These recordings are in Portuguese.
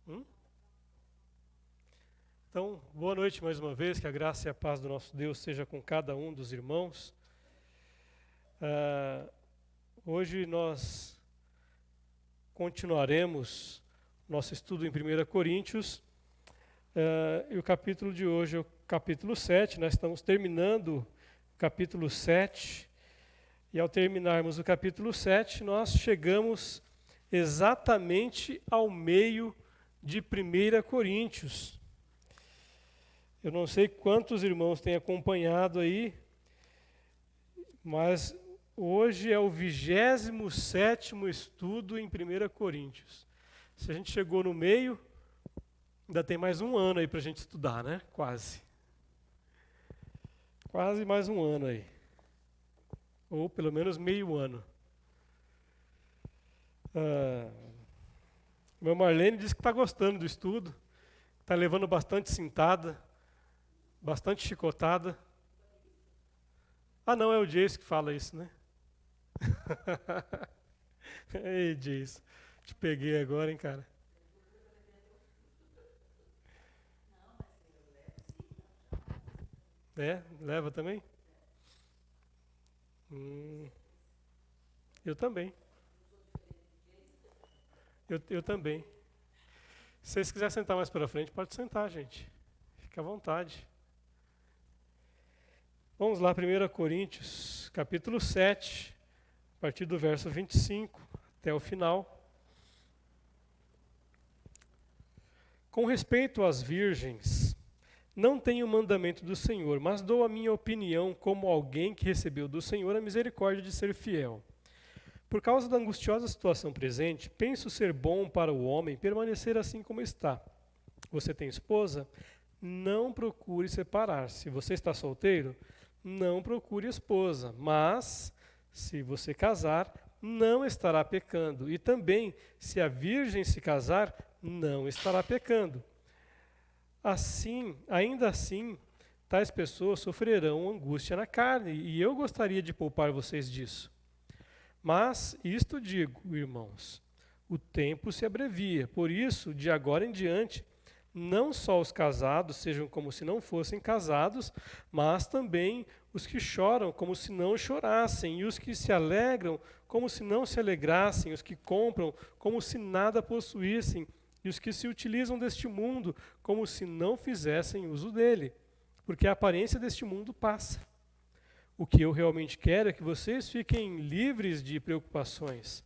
Hum? Então, boa noite mais uma vez, que a graça e a paz do nosso Deus seja com cada um dos irmãos. Hoje nós continuaremos nosso estudo em 1 Coríntios, e o capítulo de hoje é o capítulo 7, nós estamos terminando o capítulo 7, e ao terminarmos o capítulo 7, nós chegamos exatamente ao meio de 1 Coríntios. Eu não sei quantos irmãos têm acompanhado aí, mas hoje é o 27º estudo em 1 Coríntios. Se a gente chegou no meio, ainda tem mais um ano aí para a gente estudar, né? Quase. Quase mais um ano aí. Ou pelo menos meio ano. Meu Marlene disse que está gostando do estudo, está levando bastante cintada, bastante chicotada. Ah, não, é o Jace que fala isso, né? Ei, Jace, te peguei agora, hein, cara? É? Leva também? Eu também. Eu também. Se vocês quiserem sentar mais para frente, pode sentar, gente. Fica à vontade. Vamos lá, 1 Coríntios, capítulo 7, a partir do verso 25 até o final. Com respeito às virgens, não tenho mandamento do Senhor, mas dou a minha opinião como alguém que recebeu do Senhor a misericórdia de ser fiel. Por causa da angustiosa situação presente, penso ser bom para o homem permanecer assim como está. Você tem esposa? Não procure separar-se. Você está solteiro? Não procure esposa. Mas, se você casar, não estará pecando. E também, se a virgem se casar, não estará pecando. Assim, ainda assim, tais pessoas sofrerão angústia na carne, e eu gostaria de poupar vocês disso. Mas isto digo, irmãos, o tempo se abrevia, por isso, de agora em diante, não só os casados sejam como se não fossem casados, mas também os que choram como se não chorassem, e os que se alegram como se não se alegrassem, os que compram como se nada possuíssem, e os que se utilizam deste mundo como se não fizessem uso dele, porque a aparência deste mundo passa. O que eu realmente quero é que vocês fiquem livres de preocupações.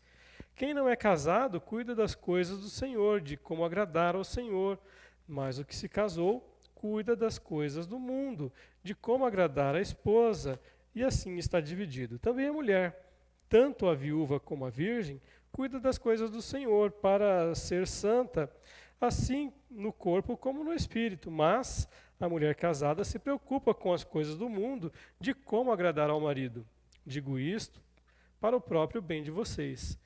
Quem não é casado cuida das coisas do Senhor, de como agradar ao Senhor, mas o que se casou cuida das coisas do mundo, de como agradar a esposa, e assim está dividido. Também a mulher, tanto a viúva como a virgem, cuida das coisas do Senhor para ser santa, assim no corpo como no espírito, mas a mulher casada se preocupa com as coisas do mundo, de como agradar ao marido. Digo isto para o próprio bem de vocês,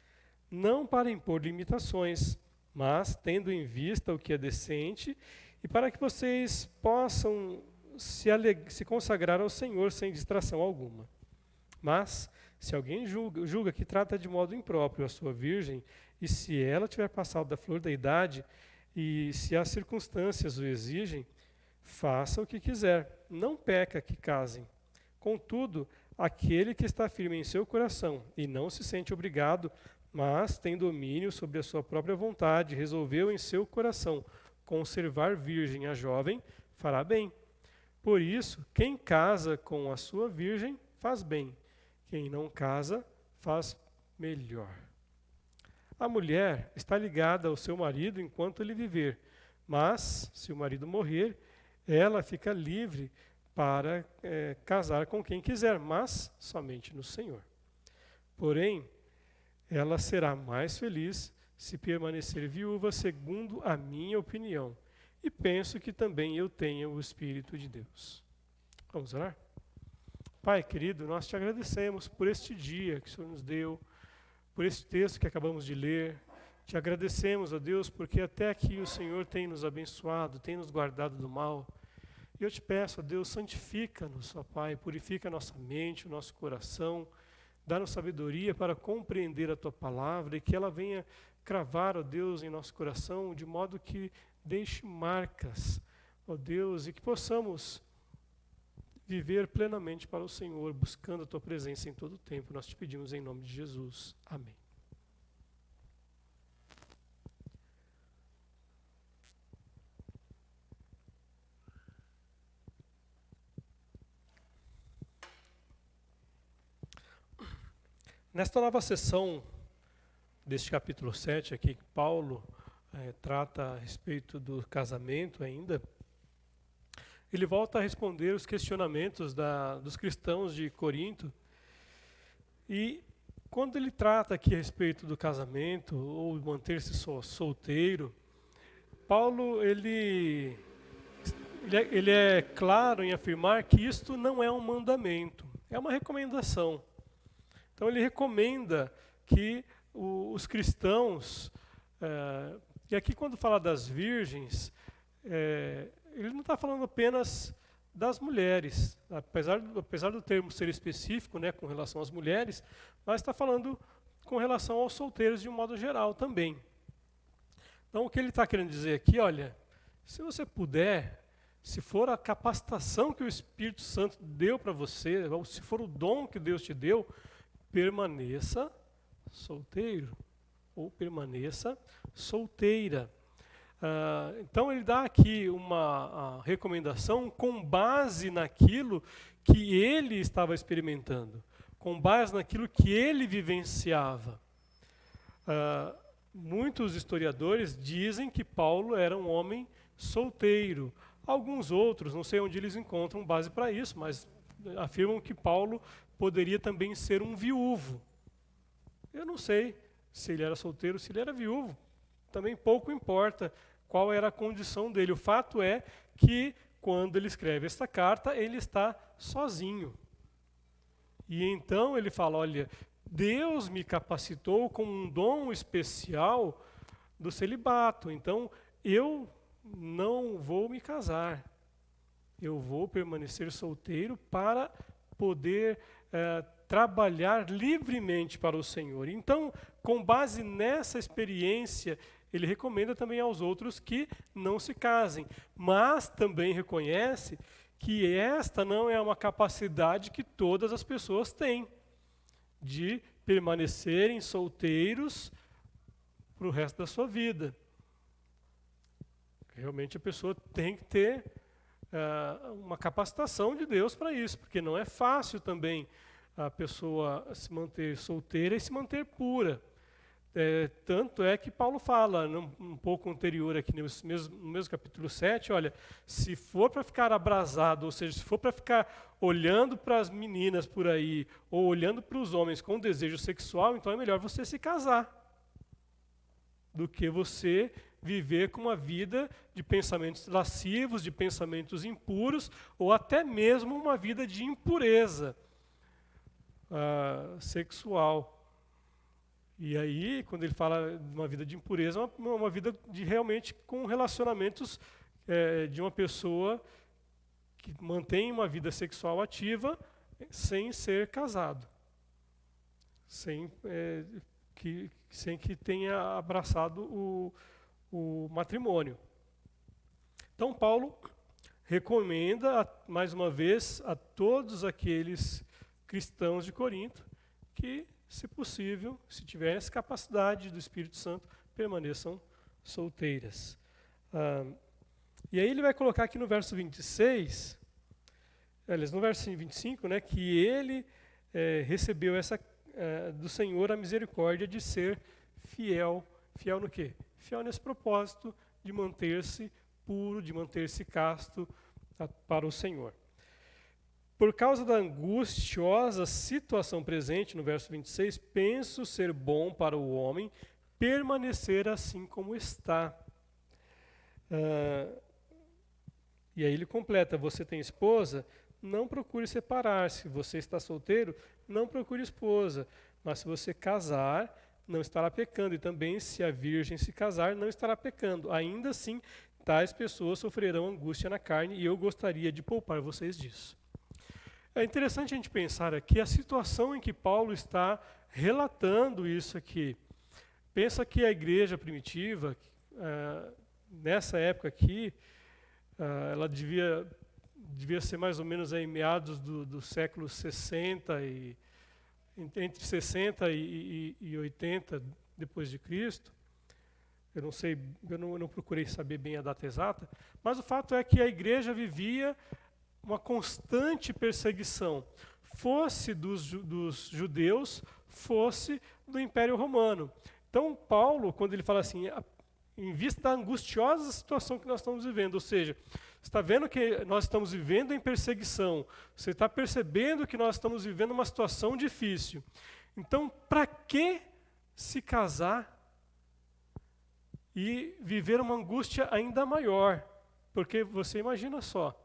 não para impor limitações, mas tendo em vista o que é decente e para que vocês possam se consagrar ao Senhor sem distração alguma. Mas, se alguém julga que trata de modo impróprio a sua virgem, e se ela tiver passado da flor da idade, e se as circunstâncias o exigem, faça o que quiser, não peca que casem. Contudo, aquele que está firme em seu coração e não se sente obrigado, mas tem domínio sobre a sua própria vontade, resolveu em seu coração conservar virgem a jovem, fará bem. Por isso, quem casa com a sua virgem faz bem, quem não casa faz melhor. A mulher está ligada ao seu marido enquanto ele viver, mas, se o marido morrer, ela fica livre para casar com quem quiser, mas somente no Senhor. Porém, ela será mais feliz se permanecer viúva, segundo a minha opinião. E penso que também eu tenho o Espírito de Deus. Vamos orar? Pai querido, nós te agradecemos por este dia que o Senhor nos deu, por este texto que acabamos de ler. Te agradecemos, ó Deus, porque até aqui o Senhor tem nos abençoado, tem nos guardado do mal. E eu te peço, ó Deus, santifica-nos, ó Pai, purifica a nossa mente, o nosso coração. Dá-nos sabedoria para compreender a Tua palavra e que ela venha cravar, ó Deus, em nosso coração, de modo que deixe marcas, ó Deus, e que possamos viver plenamente para o Senhor, buscando a Tua presença em todo o tempo. Nós te pedimos em nome de Jesus. Amém. Nesta nova sessão deste capítulo 7 aqui, que Paulo trata a respeito do casamento ainda, ele volta a responder os questionamentos dos cristãos de Corinto. E quando ele trata aqui a respeito do casamento, ou manter-se solteiro, Paulo ele é claro em afirmar que isto não é um mandamento, é uma recomendação. Então ele recomenda que os cristãos, e aqui quando fala das virgens, ele não está falando apenas das mulheres, apesar do termo ser específico, né, com relação às mulheres, mas está falando com relação aos solteiros de um modo geral também. Então o que ele está querendo dizer aqui, olha, se você puder, se for a capacitação que o Espírito Santo deu para você, ou se for o dom que Deus te deu, permaneça solteiro ou permaneça solteira. Então ele dá aqui uma recomendação com base naquilo que ele estava experimentando, com base naquilo que ele vivenciava. Muitos historiadores dizem que Paulo era um homem solteiro. Alguns outros, não sei onde eles encontram base para isso, mas afirmam que Paulo poderia também ser um viúvo. Eu não sei se ele era solteiro, se ele era viúvo. Também pouco importa qual era a condição dele. O fato é que, quando ele escreve esta carta, ele está sozinho. E então ele fala, olha, Deus me capacitou com um dom especial do celibato. Então, eu não vou me casar. Eu vou permanecer solteiro para poder trabalhar livremente para o Senhor. Então, com base nessa experiência, ele recomenda também aos outros que não se casem, mas também reconhece que esta não é uma capacidade que todas as pessoas têm, de permanecerem solteiros para o resto da sua vida. Realmente a pessoa tem que ter uma capacitação de Deus para isso, porque não é fácil também a pessoa se manter solteira e se manter pura. Tanto é que Paulo fala, um pouco anterior aqui no mesmo capítulo 7, olha, se for para ficar abrasado, ou seja, se for para ficar olhando para as meninas por aí, ou olhando para os homens com desejo sexual, então é melhor você se casar, do que você viver com uma vida de pensamentos lascivos, de pensamentos impuros, ou até mesmo uma vida de impureza sexual. E aí, quando ele fala de uma vida de impureza, uma vida de realmente com relacionamentos de uma pessoa que mantém uma vida sexual ativa sem ser casado, sem que tenha abraçado o matrimônio. Então, Paulo recomenda, mais uma vez, a todos aqueles cristãos de Corinto que, se possível, se tiverem essa capacidade do Espírito Santo, permaneçam solteiras. E aí ele vai colocar aqui no verso 26, aliás, no verso 25, né, que ele recebeu do Senhor a misericórdia de ser fiel. Fiel no quê? Fiel nesse propósito de manter-se puro, de manter-se casto para o Senhor. Por causa da angustiosa situação presente, no verso 26, penso ser bom para o homem permanecer assim como está. E aí ele completa, você tem esposa? Não procure separar-se. Você está solteiro? Não procure esposa. Mas se você casar, não estará pecando. E também, se a virgem se casar, não estará pecando. Ainda assim, tais pessoas sofrerão angústia na carne, e eu gostaria de poupar vocês disso. É interessante a gente pensar aqui a situação em que Paulo está relatando isso aqui. Pensa que a igreja primitiva, nessa época aqui, ela devia ser mais ou menos aí meados do século 60 entre 60 e 80 depois de Cristo. Eu não sei, eu não procurei saber bem a data exata, mas o fato é que a igreja vivia uma constante perseguição, fosse dos judeus, fosse do Império Romano. Então, Paulo, quando ele fala assim, em vista da angustiosa situação que nós estamos vivendo, ou seja, você está vendo que nós estamos vivendo em perseguição, você está percebendo que nós estamos vivendo uma situação difícil. Então, para que se casar e viver uma angústia ainda maior? Porque você imagina só,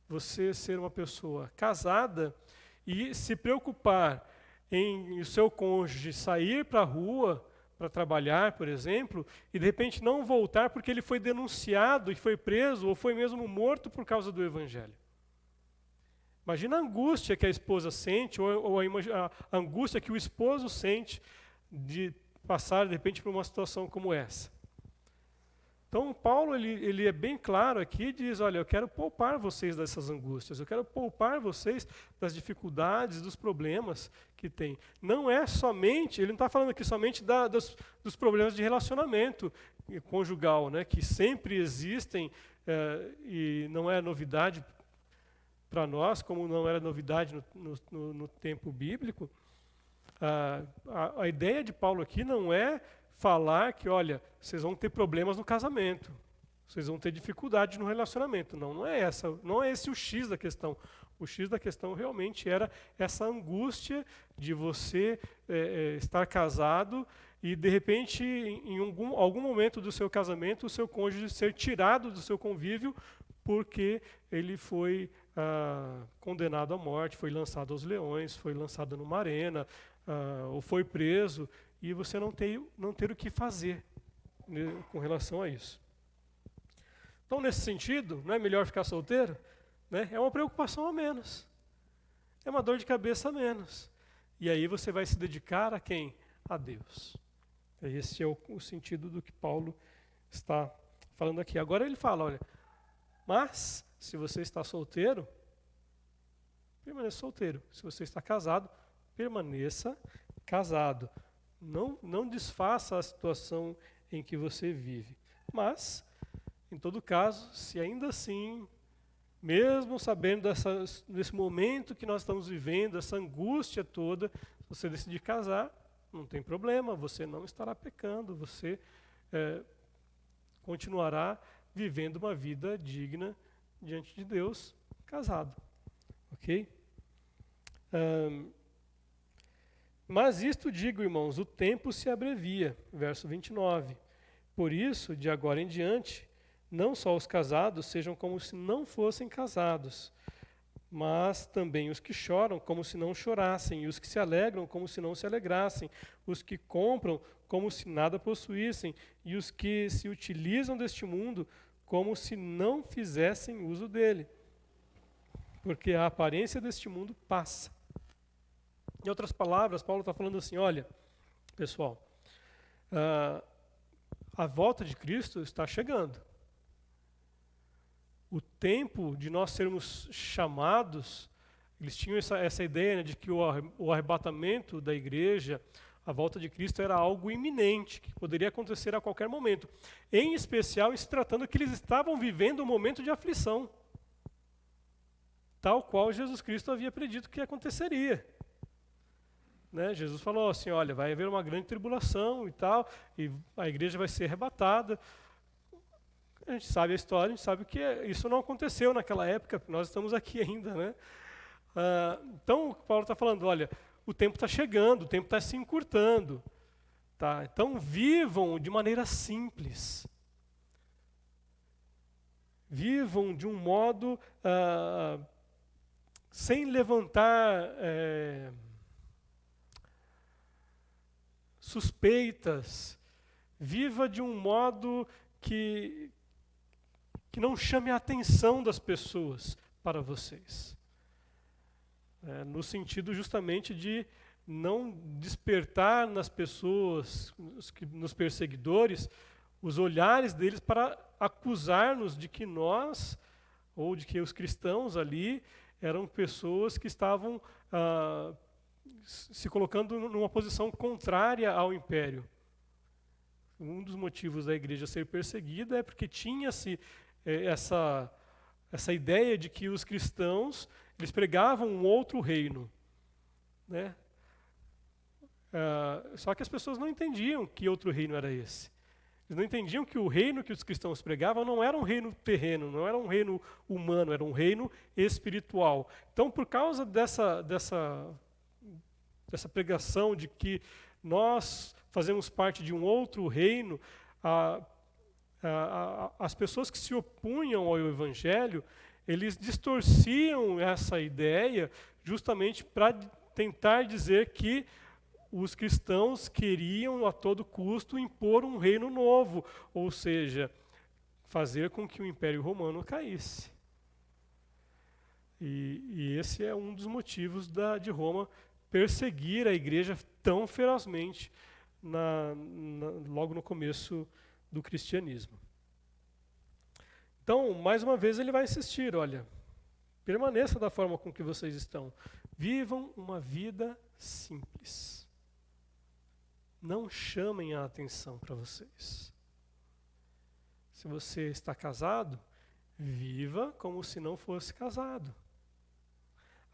você ser uma pessoa casada e se preocupar em o seu cônjuge sair para a rua para trabalhar, por exemplo, e de repente não voltar porque ele foi denunciado e foi preso ou foi mesmo morto por causa do evangelho. Imagina a angústia que a esposa sente ou a angústia que o esposo sente de passar de repente por uma situação como essa. Então, Paulo ele é bem claro aqui e diz, olha, eu quero poupar vocês dessas angústias, eu quero poupar vocês das dificuldades, dos problemas que tem. Não é somente, ele não está falando aqui somente dos problemas de relacionamento conjugal, né, que sempre existem e não é novidade para nós, como não era novidade no tempo bíblico. A ideia de Paulo aqui não é falar que, olha, vocês vão ter problemas no casamento, vocês vão ter dificuldade no relacionamento. Não é esse o X da questão. O X da questão realmente era essa angústia de você estar casado e, de repente, em algum momento do seu casamento, o seu cônjuge ser tirado do seu convívio porque ele foi condenado à morte, foi lançado aos leões, foi lançado numa arena, ou foi preso, e você não ter o que fazer, né, com relação a isso. Então, nesse sentido, não é melhor ficar solteiro? Né? É uma preocupação a menos. É uma dor de cabeça a menos. E aí você vai se dedicar a quem? A Deus. Esse é o sentido do que Paulo está falando aqui. Agora ele fala, olha, mas se você está solteiro, permaneça solteiro. Se você está casado, permaneça casado. Não desfaça a situação em que você vive. Mas, em todo caso, se ainda assim, mesmo sabendo desse momento que nós estamos vivendo, essa angústia toda, se você decidir casar, não tem problema, você não estará pecando, você continuará vivendo uma vida digna diante de Deus, casado. Ok? Mas isto digo, irmãos, o tempo se abrevia. Verso 29. Por isso, de agora em diante, não só os casados sejam como se não fossem casados, mas também os que choram como se não chorassem, e os que se alegram como se não se alegrassem, os que compram como se nada possuíssem, e os que se utilizam deste mundo como se não fizessem uso dele. Porque a aparência deste mundo passa. Em outras palavras, Paulo está falando assim, olha, pessoal, a volta de Cristo está chegando. O tempo de nós sermos chamados, eles tinham essa ideia, né, de que o arrebatamento da igreja, a volta de Cristo era algo iminente, que poderia acontecer a qualquer momento. Em especial, em se tratando que eles estavam vivendo um momento de aflição, tal qual Jesus Cristo havia predito que aconteceria. Né, Jesus falou assim, olha, vai haver uma grande tribulação e tal, e a igreja vai ser arrebatada. A gente sabe a história, a gente sabe que isso não aconteceu naquela época, nós estamos aqui ainda. Né? Então, Paulo está falando, olha, o tempo está chegando, o tempo está se encurtando. Tá? Então, vivam de maneira simples. Vivam de um modo sem levantar suspeitas, viva de um modo que não chame a atenção das pessoas para vocês. no sentido justamente de não despertar nas pessoas, nos perseguidores, os olhares deles para acusar-nos de que nós, ou de que os cristãos ali, eram pessoas que estavam se colocando numa posição contrária ao império. Um dos motivos da igreja ser perseguida é porque tinha-se essa ideia de que os cristãos eles pregavam um outro reino, né? Só que as pessoas não entendiam que outro reino era esse. Eles não entendiam que o reino que os cristãos pregavam não era um reino terreno, não era um reino humano, era um reino espiritual. Então, por causa dessa pregação de que nós fazemos parte de um outro reino, as pessoas que se opunham ao Evangelho, eles distorciam essa ideia justamente para tentar dizer que os cristãos queriam a todo custo impor um reino novo, ou seja, fazer com que o Império Romano caísse. E esse é um dos motivos de Roma perseguir a igreja tão ferozmente logo no começo do cristianismo. Então, mais uma vez, ele vai insistir, olha, permaneça da forma com que vocês estão. Vivam uma vida simples. Não chamem a atenção para vocês. Se você está casado, viva como se não fosse casado.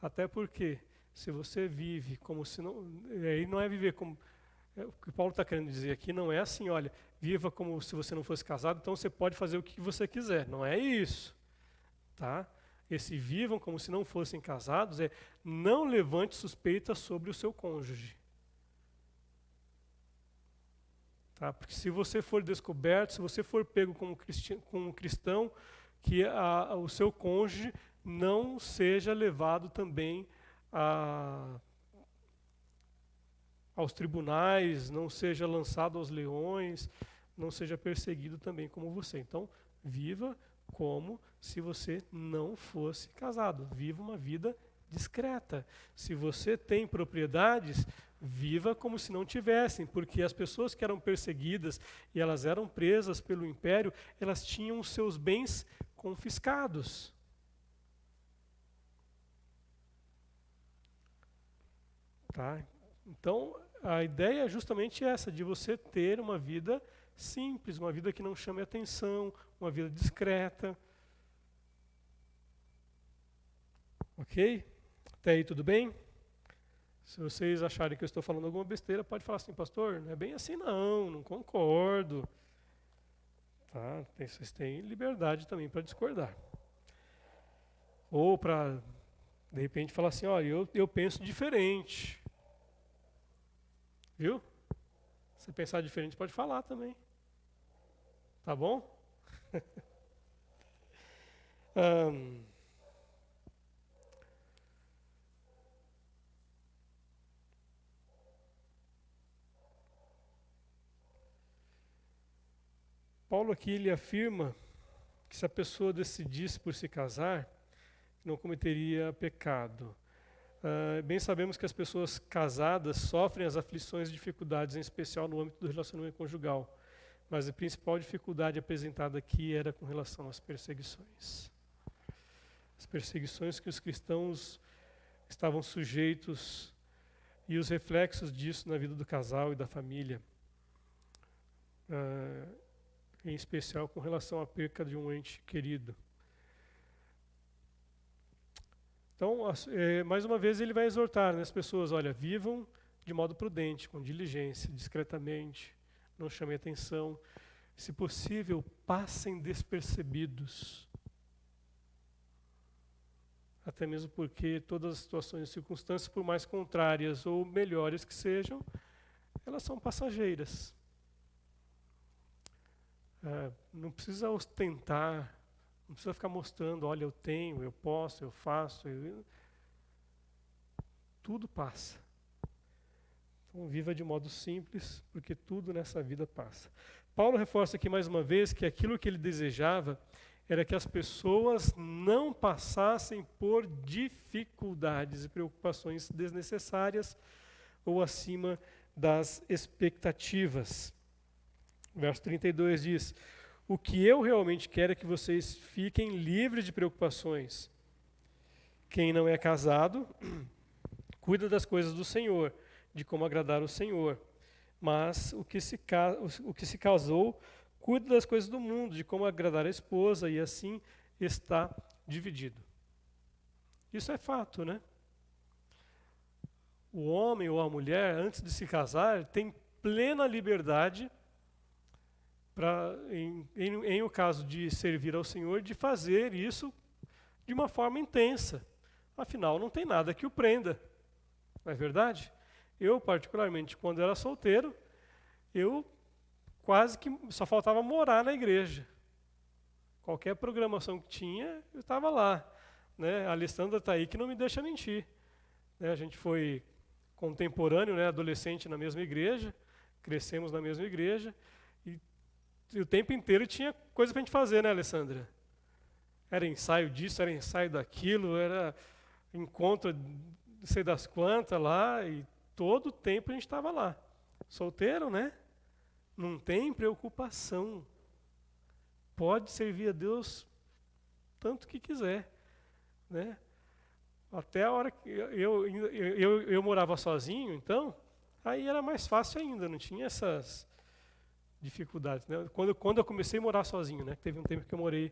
Até porque, se você vive como se não... Aí não é viver como... O que Paulo está querendo dizer aqui não é assim, olha, viva como se você não fosse casado, então você pode fazer o que você quiser. Não é isso. Tá? Esse vivam como se não fossem casados é não levante suspeita sobre o seu cônjuge. Tá? Porque se você for descoberto, se você for pego como cristão, que o seu cônjuge não seja levado também aos tribunais, não seja lançado aos leões, não seja perseguido também como você. Então, viva como se você não fosse casado. Viva uma vida discreta. Se você tem propriedades, viva como se não tivessem, porque as pessoas que eram perseguidas e elas eram presas pelo império, elas tinham os seus bens confiscados. Tá? Então, a ideia é justamente essa, de você ter uma vida simples, uma vida que não chame atenção, uma vida discreta. Ok? Até aí tudo bem? Se vocês acharem que eu estou falando alguma besteira, pode falar assim, pastor, não é bem assim não concordo. Tá? Vocês têm liberdade também para discordar. Ou para, de repente, falar assim, olha, eu penso diferente. Viu? Se pensar diferente, pode falar também. Tá bom? Paulo aqui ele afirma que se a pessoa decidisse por se casar, não cometeria pecado. Bem sabemos que as pessoas casadas sofrem as aflições e dificuldades, em especial no âmbito do relacionamento conjugal. Mas a principal dificuldade apresentada aqui era com relação às perseguições. As perseguições que os cristãos estavam sujeitos e os reflexos disso na vida do casal e da família. Em especial com relação à perca de um ente querido. Então, mais uma vez, ele vai exortar as pessoas, olha, vivam de modo prudente, com diligência, discretamente, não chamem atenção. Se possível, passem despercebidos. Até mesmo porque todas as situações e circunstâncias, por mais contrárias ou melhores que sejam, elas são passageiras. Não precisa ostentar, não precisa ficar mostrando, olha, eu tenho, eu posso, eu faço. Tudo passa. Então, viva de modo simples, porque tudo nessa vida passa. Paulo reforça aqui mais uma vez que aquilo que ele desejava era que as pessoas não passassem por dificuldades e preocupações desnecessárias ou acima das expectativas. Verso 32 diz: o que eu realmente quero é que vocês fiquem livres de preocupações. Quem não é casado, cuida das coisas do Senhor, de como agradar o Senhor. Mas o que se casou, cuida das coisas do mundo, de como agradar a esposa, e assim está dividido. Isso é fato, né? O homem ou a mulher, antes de se casar, tem plena liberdade para, em o caso de servir ao Senhor, de fazer isso de uma forma intensa. Afinal, não tem nada que o prenda. Não é verdade? Eu, particularmente, quando era solteiro, eu quase que só faltava morar na igreja. Qualquer programação que tinha, eu estava lá. Né? A Alessandra está aí que não me deixa mentir. Né? A gente foi contemporâneo, né? Adolescente na mesma igreja, crescemos na mesma igreja, e o tempo inteiro tinha coisa para a gente fazer, né, Alessandra? Era ensaio disso, era ensaio daquilo, era encontro não sei das quantas lá, e todo o tempo a gente estava lá. Solteiro, né? Não tem preocupação. Pode servir a Deus tanto que quiser, né? Até a hora que eu morava sozinho, então, aí era mais fácil ainda, não tinha essas dificuldades, né? Quando eu comecei a morar sozinho, né? Teve um tempo que eu morei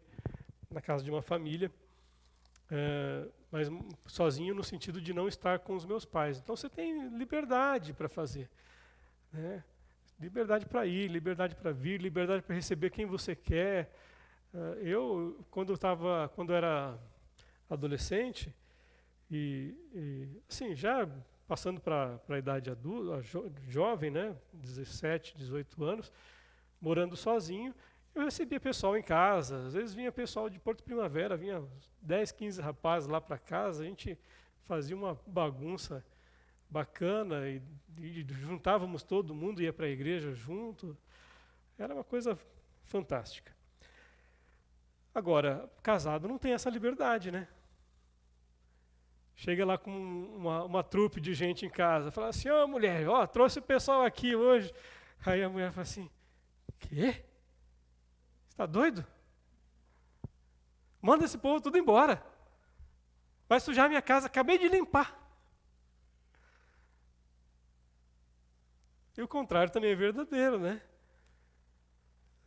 na casa de uma família, mas sozinho no sentido de não estar com os meus pais. Então você tem liberdade para fazer, né? Liberdade para ir, liberdade para vir, liberdade para receber quem você quer. Eu, quando era adolescente, assim, já passando para a idade adulta, jovem, né, 17, 18 anos, morando sozinho, eu recebia pessoal em casa. Às vezes vinha pessoal de Porto Primavera, vinha 10, 15 rapazes lá para casa, a gente fazia uma bagunça bacana e juntávamos todo mundo, ia para a igreja junto. Era uma coisa fantástica. Agora, casado não tem essa liberdade, né? Chega lá com uma trupe de gente em casa, fala assim: ô mulher, trouxe o pessoal aqui hoje. Aí a mulher fala assim: quê? Você está doido? Manda esse povo tudo embora. Vai sujar minha casa, acabei de limpar. E o contrário também é verdadeiro, né?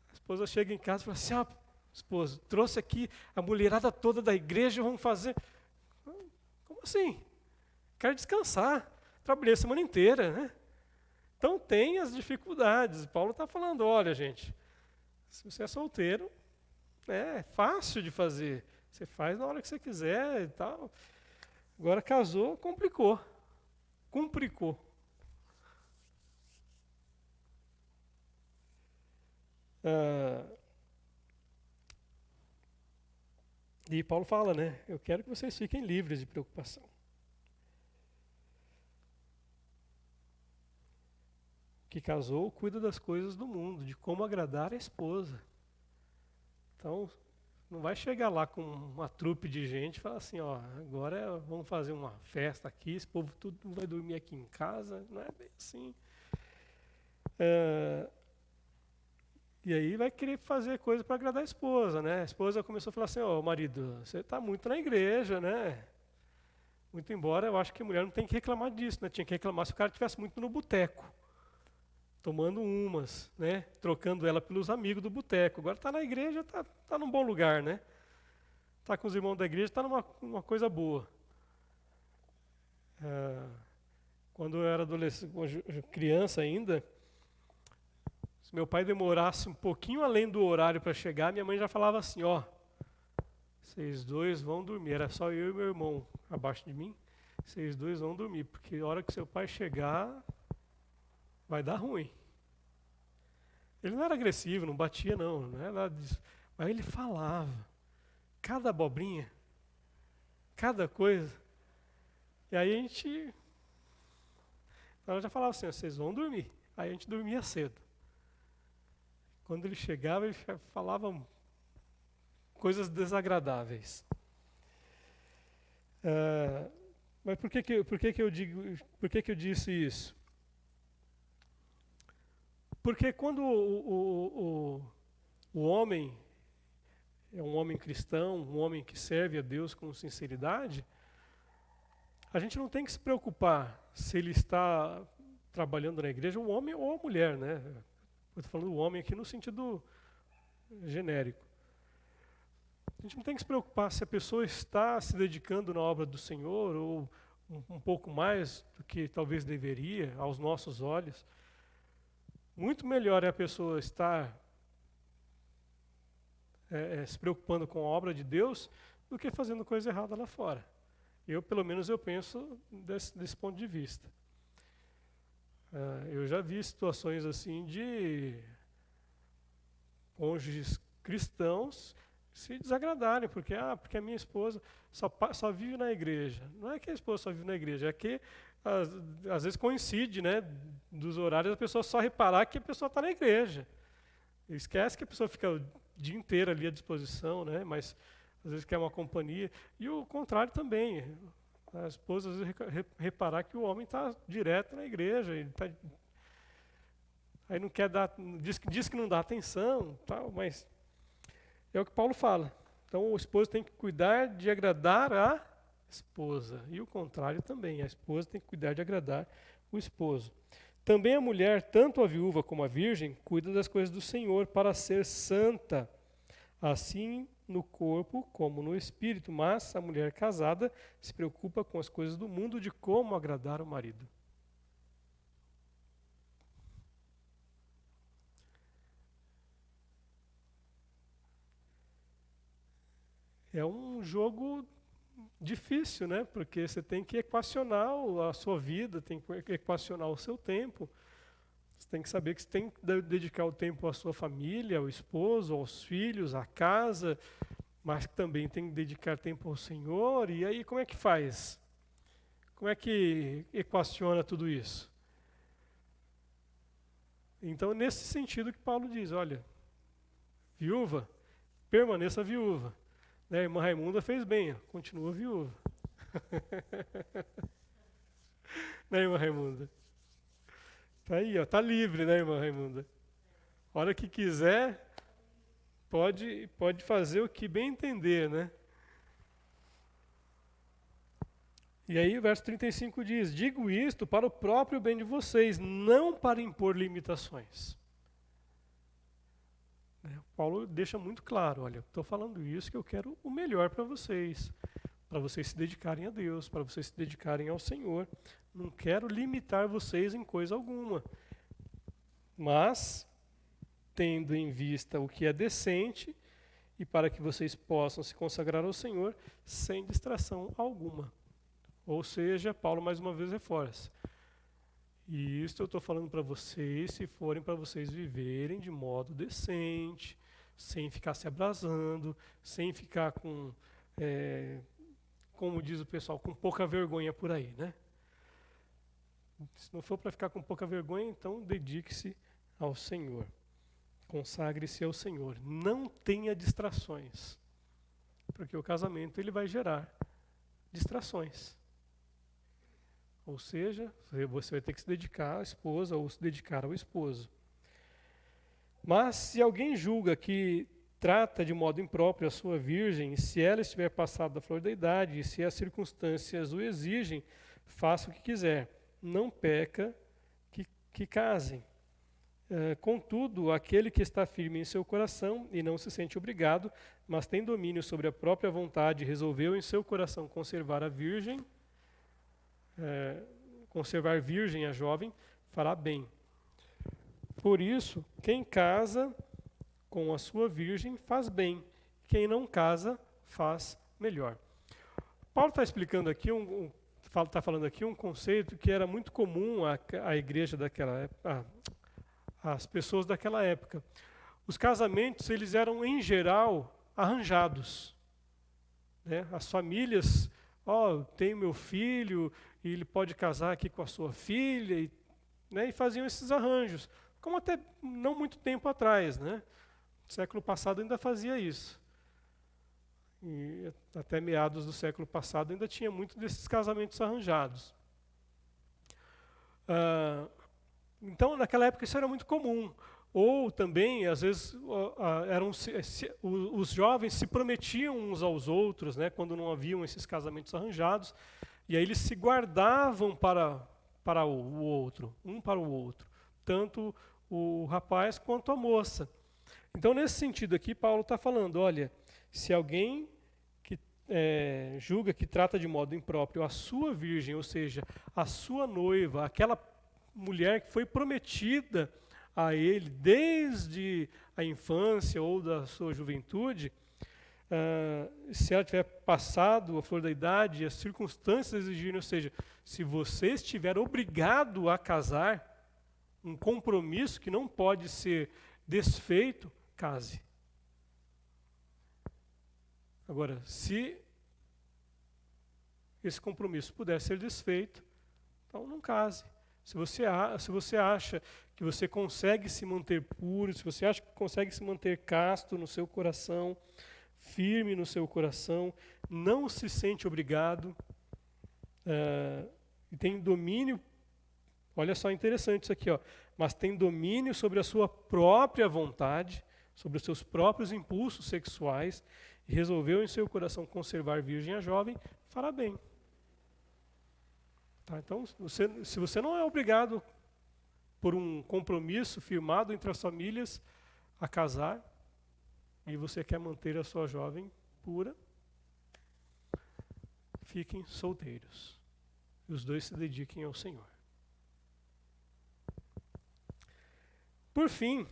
A esposa chega em casa e fala assim: esposo, trouxe aqui a mulherada toda da igreja, vamos fazer. Como assim? Quero descansar. Trabalhei a semana inteira, né? Então tem as dificuldades. Paulo está falando: olha, gente, se você é solteiro, é fácil de fazer. Você faz na hora que você quiser e tal. Agora casou, complicou. Complicou. E Paulo fala, né? Eu quero que vocês fiquem livres de preocupação. Que casou, cuida das coisas do mundo, de como agradar a esposa. Então, não vai chegar lá com uma trupe de gente e falar assim: agora vamos fazer uma festa aqui, esse povo tudo vai dormir aqui em casa. Não é bem assim. E aí vai querer fazer coisa para agradar a esposa, né? A esposa começou a falar assim: marido, você está muito na igreja, né? Muito embora eu acho que a mulher não tem que reclamar disso, né? Tinha que reclamar se o cara estivesse muito no boteco, tomando umas, né? Trocando ela pelos amigos do boteco. Agora está na igreja, está num bom lugar, né? Está com os irmãos da igreja, está numa coisa boa. Quando eu era adolescente, criança ainda, se meu pai demorasse um pouquinho além do horário para chegar, minha mãe já falava assim: vocês dois vão dormir. Era só eu e meu irmão abaixo de mim. Vocês dois vão dormir, porque a hora que seu pai chegar, vai dar ruim. Ele não era agressivo, não batia não era nada disso. Mas ele falava, cada abobrinha, cada coisa. E aí ela já falava assim: vocês vão dormir. Aí a gente dormia cedo. Quando ele chegava, ele falava coisas desagradáveis. Mas por que que eu disse isso? Porque quando o homem é um homem cristão, um homem que serve a Deus com sinceridade, a gente não tem que se preocupar se ele está trabalhando na igreja, o homem ou a mulher, né? Eu estou falando do homem aqui no sentido genérico. A gente não tem que se preocupar se a pessoa está se dedicando na obra do Senhor ou um pouco mais do que talvez deveria, aos nossos olhos. Muito melhor é a pessoa estar se preocupando com a obra de Deus do que fazendo coisa errada lá fora. Pelo menos eu penso desse ponto de vista. Eu já vi situações assim de cônjuges cristãos se desagradarem, porque a minha esposa só vive na igreja. Não é que a esposa só vive na igreja, é que às vezes coincide, né, dos horários, a pessoa só reparar que a pessoa está na igreja. Esquece que a pessoa fica o dia inteiro ali à disposição, né, mas às vezes quer uma companhia. E o contrário também. A esposa às vezes reparar que o homem está direto na igreja, aí não quer dar, diz que não dá atenção, tal, mas é o que Paulo fala. Então o esposo tem que cuidar de agradar a esposa. E o contrário também, a esposa tem que cuidar de agradar o esposo. Também a mulher, tanto a viúva como a virgem, cuida das coisas do Senhor para ser santa, assim no corpo como no espírito. Mas a mulher casada se preocupa com as coisas do mundo, de como agradar o marido. É um jogo difícil, né? Porque você tem que equacionar a sua vida, tem que equacionar o seu tempo. Você tem que saber que você tem que dedicar o tempo à sua família, ao esposo, aos filhos, à casa, mas também tem que dedicar tempo ao Senhor. E aí, como é que faz? Como é que equaciona tudo isso? Então, nesse sentido que Paulo diz, olha, viúva, permaneça viúva. A irmã Raimunda fez bem, continua viúva. Né, irmã Raimunda? Tá aí, ó, tá livre, né, irmã Raimunda? A hora que quiser, pode fazer o que bem entender, né? E aí o verso 35 diz, digo isto para o próprio bem de vocês, não para impor limitações. Paulo deixa muito claro, olha, estou falando isso que eu quero o melhor para vocês se dedicarem a Deus, para vocês se dedicarem ao Senhor. Não quero limitar vocês em coisa alguma, mas tendo em vista o que é decente e para que vocês possam se consagrar ao Senhor sem distração alguma. Ou seja, Paulo mais uma vez reforça. E isso eu estou falando para vocês, se forem para vocês viverem de modo decente, sem ficar se abrasando, sem ficar com, como diz o pessoal, com pouca vergonha por aí, né? Se não for para ficar com pouca vergonha, então dedique-se ao Senhor. Consagre-se ao Senhor. Não tenha distrações, porque o casamento ele vai gerar distrações. Ou seja, você vai ter que se dedicar à esposa ou se dedicar ao esposo. Mas se alguém julga que trata de modo impróprio a sua virgem, se ela estiver passada da flor da idade, e se as circunstâncias o exigem, faça o que quiser. Não peca que casem. Contudo, aquele que está firme em seu coração e não se sente obrigado, mas tem domínio sobre a própria vontade, resolveu em seu coração conservar virgem a jovem, fará bem. Por isso, quem casa com a sua virgem faz bem, quem não casa faz melhor. Paulo está explicando aqui, está falando aqui um conceito que era muito comum à igreja daquela época, às pessoas daquela época. Os casamentos, eles eram em geral arranjados, né? As famílias, tenho meu filho e ele pode casar aqui com a sua filha, né? E faziam esses arranjos, como até não muito tempo atrás, né? No século passado ainda fazia isso. E até meados do século passado ainda tinha muito desses casamentos arranjados. Então, naquela época isso era muito comum. Ou também, às vezes, os jovens se prometiam uns aos outros, né, quando não haviam esses casamentos arranjados, e aí eles se guardavam para o outro, um para o outro, tanto o rapaz quanto a moça. Então, nesse sentido aqui, Paulo está falando, olha, se alguém que julga que trata de modo impróprio a sua virgem, ou seja, a sua noiva, aquela mulher que foi prometida a ele desde a infância ou da sua juventude, se ela tiver passado a flor da idade e as circunstâncias exigirem, ou seja, se você estiver obrigado a casar, um compromisso que não pode ser desfeito, case. Agora, se esse compromisso puder ser desfeito, então não case. Se você acha que você consegue se manter puro, se você acha que consegue se manter casto no seu coração, firme no seu coração, não se sente obrigado, e tem domínio, olha só interessante isso aqui, ó, mas tem domínio sobre a sua própria vontade, sobre os seus próprios impulsos sexuais, e resolveu em seu coração conservar virgem a jovem, fará bem. Tá, então, se você não é obrigado por um compromisso firmado entre as famílias a casar, e você quer manter a sua jovem pura, fiquem solteiros. E os dois se dediquem ao Senhor. Por fim,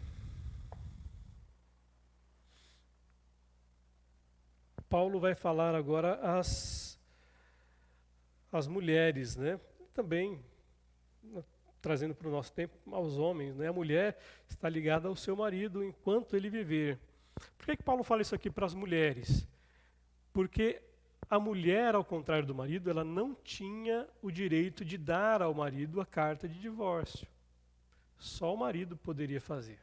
Paulo vai falar agora às mulheres, né? Também trazendo para o nosso tempo aos homens, né? A mulher está ligada ao seu marido enquanto ele viver. Por que Paulo fala isso aqui para as mulheres? Porque a mulher, ao contrário do marido, ela não tinha o direito de dar ao marido a carta de divórcio. Só o marido poderia fazer.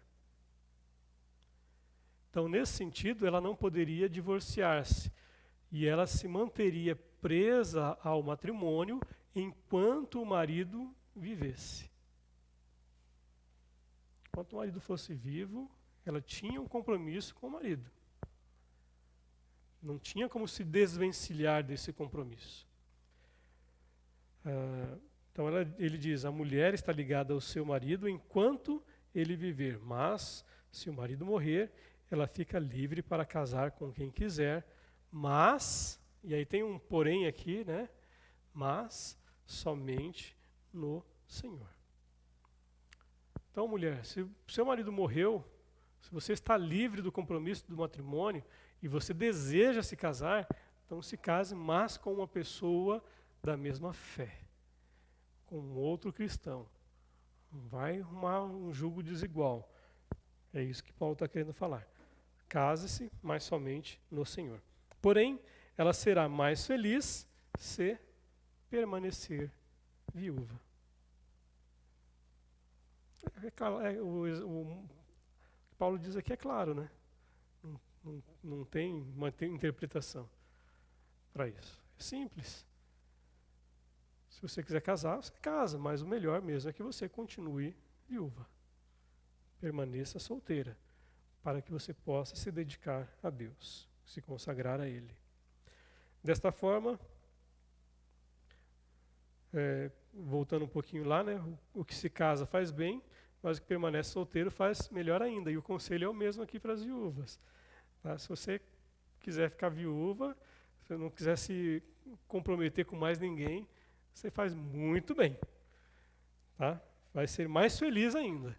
Então, nesse sentido, ela não poderia divorciar-se. E ela se manteria presa ao matrimônio enquanto o marido vivesse. Enquanto o marido fosse vivo, ela tinha um compromisso com o marido. Não tinha como se desvencilhar desse compromisso. Então ele diz, a mulher está ligada ao seu marido enquanto ele viver, mas se o marido morrer, ela fica livre para casar com quem quiser, mas, e aí tem um porém aqui, né? Mas somente no Senhor. Então, mulher, se o seu marido morreu, se você está livre do compromisso do matrimônio e você deseja se casar, então se case, mas com uma pessoa da mesma fé, com um outro cristão. Não vai arrumar um jugo desigual. É isso que Paulo está querendo falar. Case-se, mas somente no Senhor. Porém, ela será mais feliz se permanecer viúva. O que Paulo diz aqui é claro, né? Não tem uma interpretação para isso. É simples. Se você quiser casar, você casa, mas o melhor mesmo é que você continue viúva. Permaneça solteira, para que você possa se dedicar a Deus, se consagrar a Ele. Desta forma, voltando um pouquinho lá, né, o que se casa faz bem, mas o que permanece solteiro faz melhor ainda. E o conselho é o mesmo aqui para as viúvas. Tá? Se você quiser ficar viúva, se não quiser se comprometer com mais ninguém, você faz muito bem. Tá? Vai ser mais feliz ainda.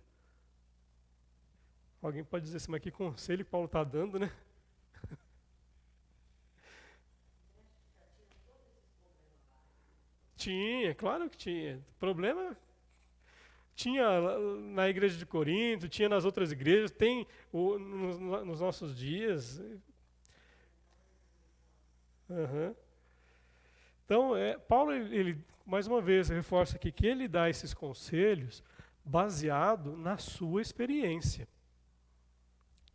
Alguém pode dizer assim, mas que conselho que Paulo está dando, né? Tinha, claro que tinha. O problema tinha na igreja de Corinto, tinha nas outras igrejas, tem nos nossos dias. Uhum. Então, Paulo, ele, mais uma vez, reforça aqui que ele dá esses conselhos baseado na sua experiência.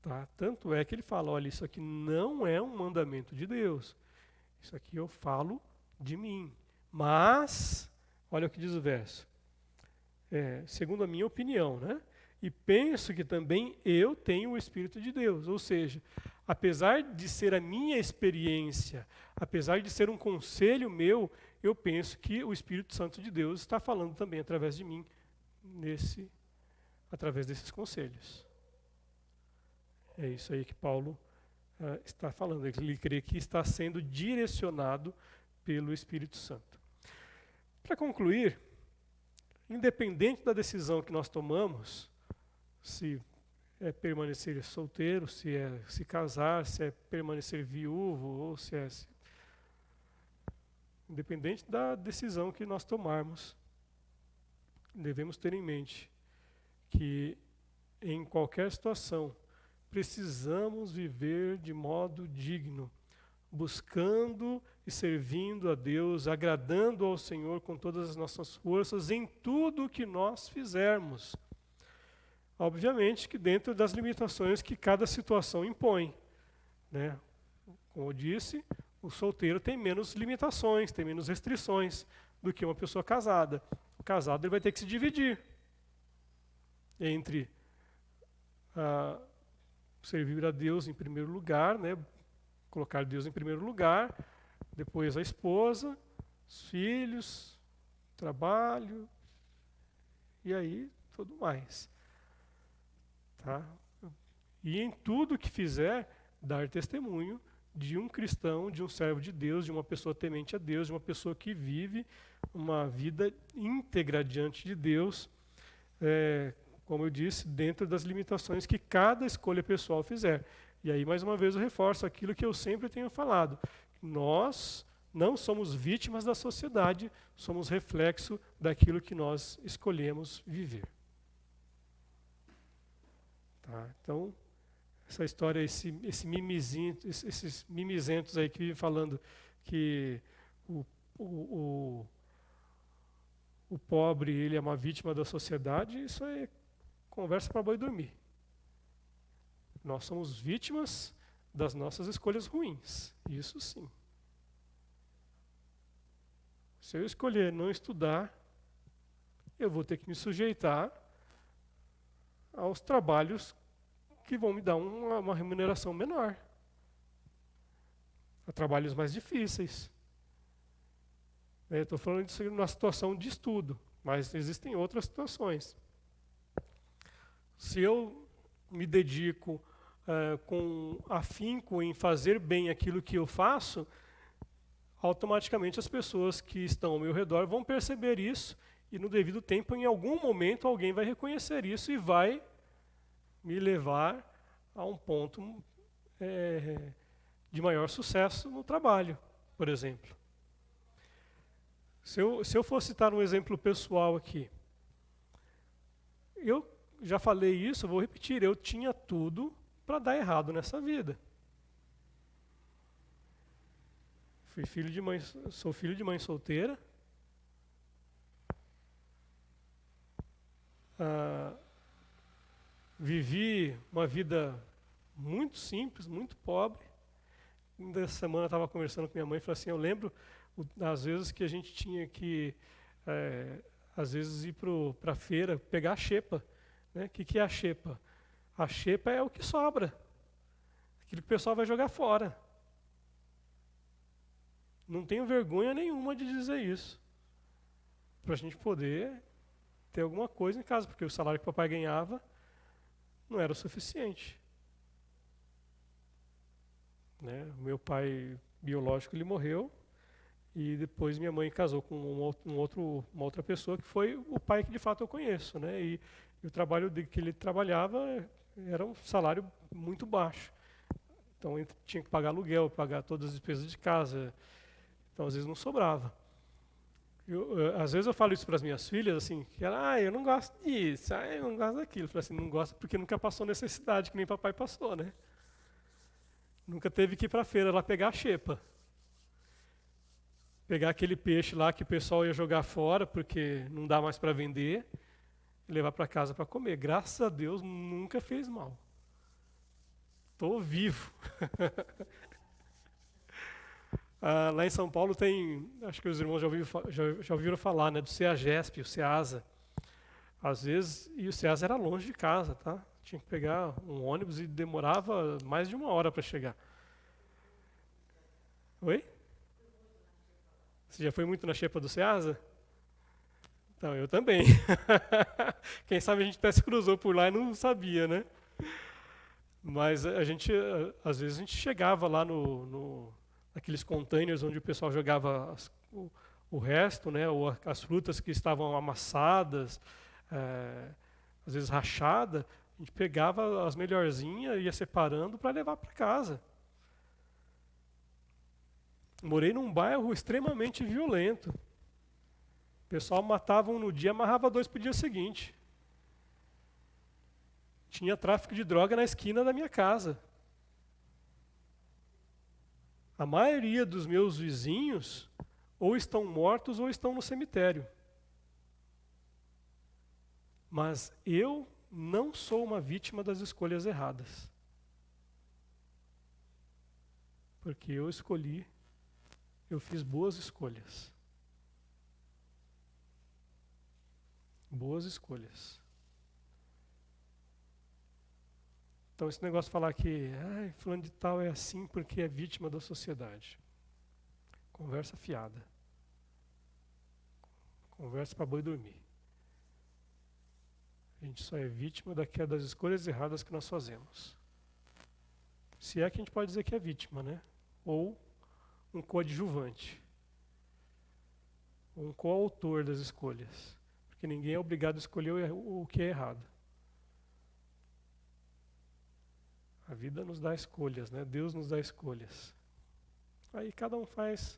Tá? Tanto é que ele fala, olha, isso aqui não é um mandamento de Deus. Isso aqui eu falo de mim. Mas, olha o que diz o verso. Segundo a minha opinião, né? E penso que também eu tenho o Espírito de Deus. Ou seja, apesar de ser a minha experiência, apesar de ser um conselho meu, eu penso que o Espírito Santo de Deus está falando também através de mim, através desses conselhos. É isso aí que Paulo está falando. Ele crê que está sendo direcionado pelo Espírito Santo. Para concluir, independente da decisão que nós tomamos, se é permanecer solteiro, se é se casar, se é permanecer viúvo, ou se é... Independente da decisão que nós tomarmos, devemos ter em mente que em qualquer situação precisamos viver de modo digno, buscando e servindo a Deus, agradando ao Senhor com todas as nossas forças em tudo o que nós fizermos. Obviamente que dentro das limitações que cada situação impõe, né? Como eu disse, o solteiro tem menos limitações, tem menos restrições do que uma pessoa casada. O casado ele vai ter que se dividir entre servir a Deus em primeiro lugar, né? Colocar Deus em primeiro lugar, depois a esposa, os filhos, trabalho, e aí tudo mais. Tá? E em tudo que fizer, dar testemunho de um cristão, de um servo de Deus, de uma pessoa temente a Deus, de uma pessoa que vive uma vida íntegra diante de Deus, como eu disse, dentro das limitações que cada escolha pessoal fizer. E aí, mais uma vez, eu reforço aquilo que eu sempre tenho falado. Nós não somos vítimas da sociedade, somos reflexo daquilo que nós escolhemos viver. Tá? Então, essa história, esses mimizentos aí que vivem falando que o pobre ele é uma vítima da sociedade, isso é conversa para boi dormir. Nós somos vítimas das nossas escolhas ruins, isso sim. Se eu escolher não estudar, eu vou ter que me sujeitar aos trabalhos que vão me dar uma remuneração menor, a trabalhos mais difíceis. Estou falando disso numa situação de estudo, mas existem outras situações. Se eu me dedico com afinco em fazer bem aquilo que eu faço, automaticamente as pessoas que estão ao meu redor vão perceber isso e no devido tempo, em algum momento, alguém vai reconhecer isso e vai me levar a um ponto de maior sucesso no trabalho, por exemplo. Se eu for citar um exemplo pessoal aqui, eu já falei isso, vou repetir, eu tinha tudo para dar errado nessa vida. Sou filho de mãe solteira. Vivi uma vida muito simples, muito pobre. Essa semana eu estava conversando com minha mãe e falei assim, eu lembro às vezes que a gente tinha que, às vezes, ir para a feira pegar a xepa. Né? O que é a xepa? A xepa é o que sobra. Aquilo que o pessoal vai jogar fora. Não tenho vergonha nenhuma de dizer isso. Para a gente poder ter alguma coisa em casa, porque o salário que o papai ganhava não era o suficiente. Né? O meu pai biológico ele morreu e depois minha mãe casou com uma outra pessoa que foi o pai que de fato eu conheço. Né? E o trabalho que ele trabalhava era um salário muito baixo. Então ele tinha que pagar aluguel, pagar todas as despesas de casa. Então às vezes não sobrava. Às vezes eu falo isso para as minhas filhas, assim, que ela, eu não gosto disso, eu não gosto daquilo. Eu falo assim, não gosta porque nunca passou necessidade, que nem papai passou, né? Nunca teve que ir para a feira lá pegar a xepa. Pegar aquele peixe lá que o pessoal ia jogar fora, porque não dá mais para vender, e levar para casa para comer. Graças a Deus, nunca fez mal. Estou vivo. Lá em São Paulo tem, acho que os irmãos já ouviram falar, né, do CEAGESP, o CEASA. Às vezes, e o CEASA era longe de casa, tá? Tinha que pegar um ônibus e demorava mais de 1 hora para chegar. Oi? Você já foi muito na xepa do CEASA? Então, eu também. Quem sabe a gente até se cruzou por lá e não sabia, né? Mas a gente, às vezes a gente chegava lá naqueles containers onde o pessoal jogava o resto, né? Ou as frutas que estavam amassadas, às vezes rachada, a gente pegava as melhorzinhas e ia separando para levar para casa. Morei num bairro extremamente violento. O pessoal matava um no dia, amarrava 2 para o dia seguinte. Tinha tráfico de droga na esquina da minha casa. A maioria dos meus vizinhos ou estão mortos ou estão no cemitério. Mas eu não sou uma vítima das escolhas erradas. Porque eu fiz boas escolhas. Boas escolhas. Então esse negócio de falar que fulano de tal é assim porque é vítima da sociedade. Conversa fiada. Conversa para boi dormir. A gente só é vítima das escolhas erradas que nós fazemos. Se é que a gente pode dizer que é vítima, né? Ou um coadjuvante. Ou um coautor das escolhas. Porque ninguém é obrigado a escolher o que é errado. A vida nos dá escolhas, né? Deus nos dá escolhas. Aí cada um faz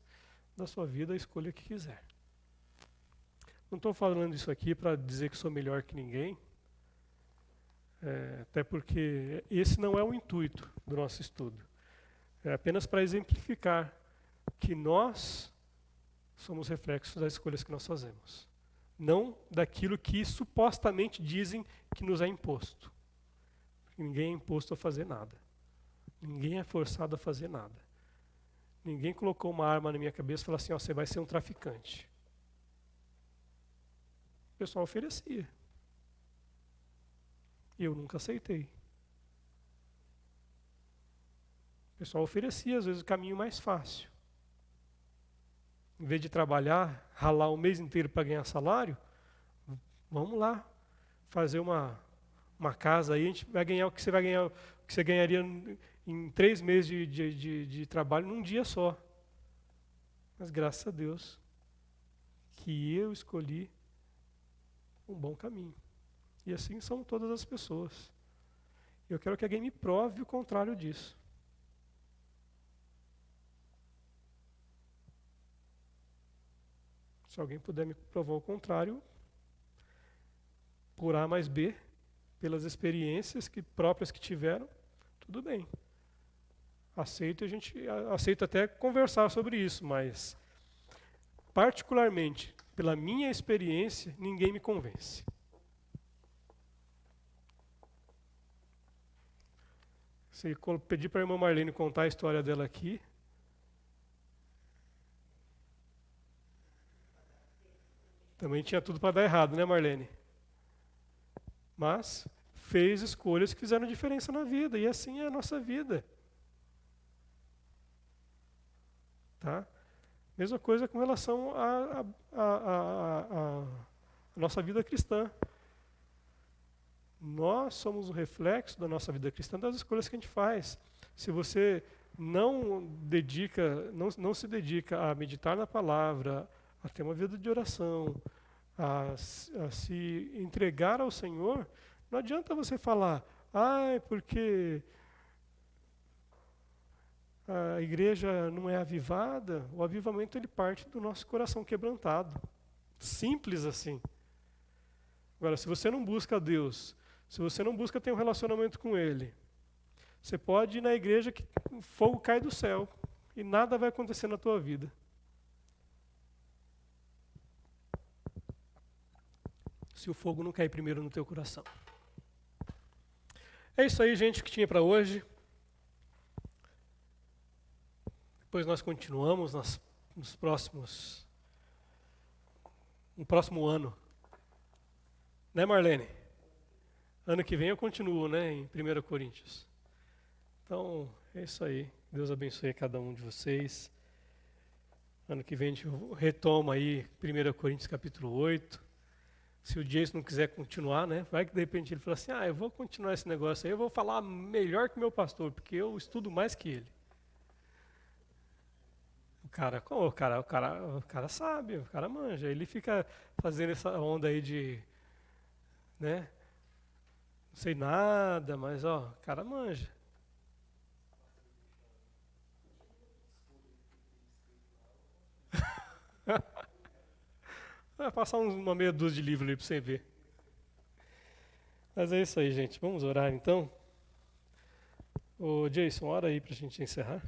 da sua vida a escolha que quiser. Não estou falando isso aqui para dizer que sou melhor que ninguém, até porque esse não é o intuito do nosso estudo. É apenas para exemplificar que nós somos reflexos das escolhas que nós fazemos. Não daquilo que supostamente dizem que nos é imposto. Ninguém é imposto a fazer nada. Ninguém é forçado a fazer nada. Ninguém colocou uma arma na minha cabeça e falou assim, você vai ser um traficante. O pessoal oferecia. E eu nunca aceitei. O pessoal oferecia, às vezes, o caminho mais fácil. Em vez de trabalhar, ralar o mês inteiro para ganhar salário, vamos lá, fazer uma casa aí, a gente vai ganhar o que você vai ganhar, o que você ganharia em 3 meses de trabalho num dia só. Mas graças a Deus que eu escolhi um bom caminho. E assim são todas as pessoas. Eu quero que alguém me prove o contrário disso. Se alguém puder me provar o contrário, por A mais B, pelas experiências próprias que tiveram, tudo bem. A gente aceita até conversar sobre isso, mas particularmente pela minha experiência, ninguém me convence. Se pedir para a irmã Marlene contar a história dela aqui, também tinha tudo para dar errado, né, Marlene? Mas fez escolhas que fizeram diferença na vida, e assim é a nossa vida. Tá? Mesma coisa com relação à nossa vida cristã. Nós somos o reflexo da nossa vida cristã das escolhas que a gente faz. Se você não se dedica a meditar na palavra, a ter uma vida de oração, a se entregar ao Senhor, não adianta você falar, porque a igreja não é avivada. O avivamento ele parte do nosso coração quebrantado. Simples assim. Agora, se você não busca Deus, se você não busca ter um relacionamento com Ele, você pode ir na igreja que o fogo cai do céu e nada vai acontecer na tua vida. Se o fogo não cair primeiro no teu coração. É isso aí, gente, que tinha para hoje. Depois nós continuamos no próximo ano. Né, Marlene? Ano que vem eu continuo, né, em 1 Coríntios. Então, é isso aí. Deus abençoe cada um de vocês. Ano que vem a gente retoma aí 1 Coríntios capítulo 8. Se o Jason não quiser continuar, né, vai que de repente ele fala assim, eu vou continuar esse negócio aí, eu vou falar melhor que meu pastor, porque eu estudo mais que ele. O cara sabe, o cara manja. Ele fica fazendo essa onda aí de, né, não sei nada, mas o cara manja. Vai passar uma meia dúzia de livros ali para você ver. Mas é isso aí, gente. Vamos orar então. Ô Jason, ora aí para a gente encerrar.